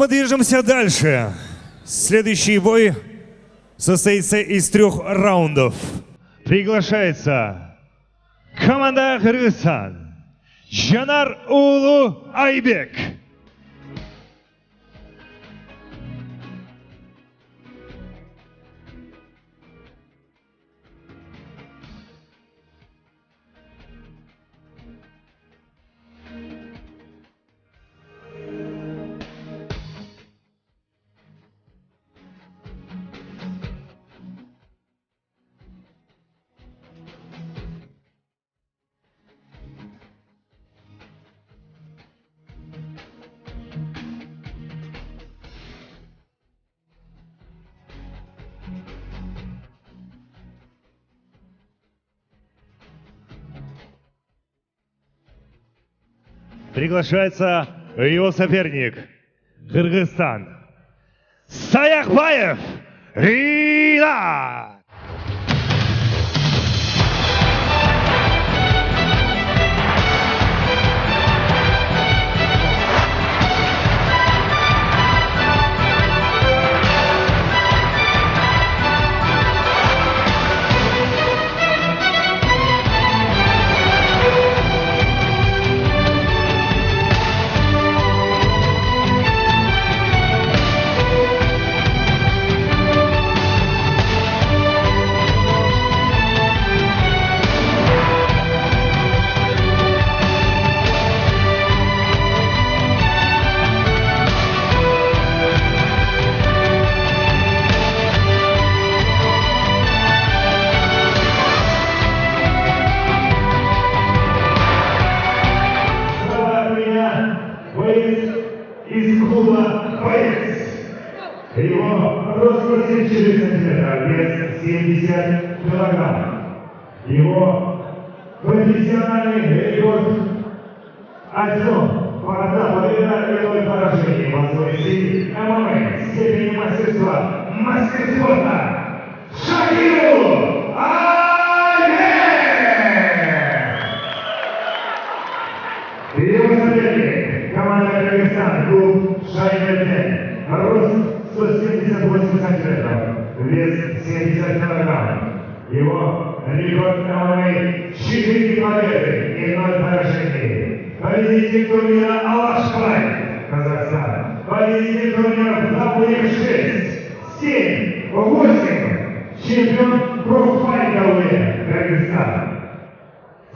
мы движемся дальше. Следующий бой состоится из 3 раундов. Приглашается команда Кыргызстан. Жанар Улу Айбек. Приглашается его соперник, Кыргызстан, Саякбаев Ринат. Из клуба «Боец». Его рост 84 сантиметра, вес 70 килограмм. Его профессиональный рекорд 1 победа и 0 поражений в основе стиле ММА, степени мастерства, мастер спорта Шакиру Айбек! Его соперник, команда Кыргызстан, клуб Шайбетен, рост 178 сантиметров, вес 70 килограмм. Его рекорд ММА 4 победы и 0 поражений. Победитель турнира Алашбай, Казахстан. Победитель турнира Западник 6, 7, 8. Чемпион проффайтинга Кыргызстан.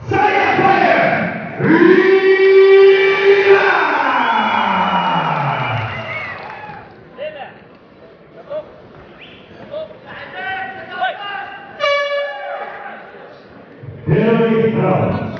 Саякбаев! Первый раунд.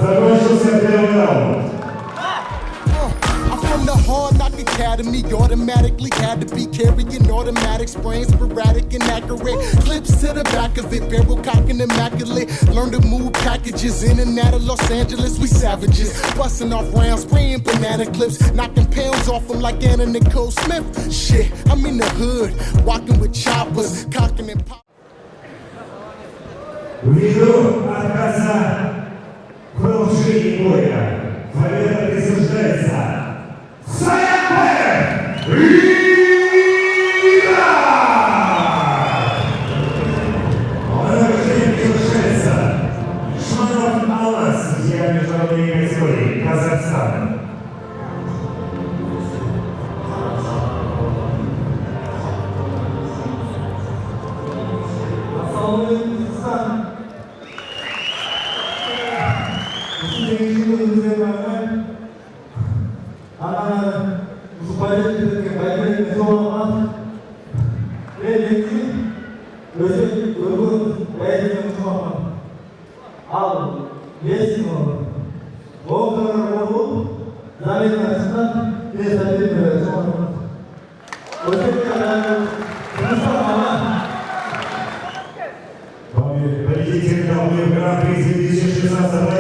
Закончился первый раунд. I'm from the Hard Knock Academy, automatically had to be carrying automatic sprains, sporadic, inaccurate clips to the back of it, barrel cocking immaculate. Learn to move packages in and out of Los Angeles, we savages. Busting off rounds, spraying banana clips, knocking pounds off them like Anna Nicole Smith. Shit, I'm in the hood, walking with choppers, cocking and pop. Ввиду отказа в продолжении боя победа присуждается Саянбек Лида! Награждение присуждается Шманов Аллас, судья международной категории, Казахстан. Победитель Гран-при 2016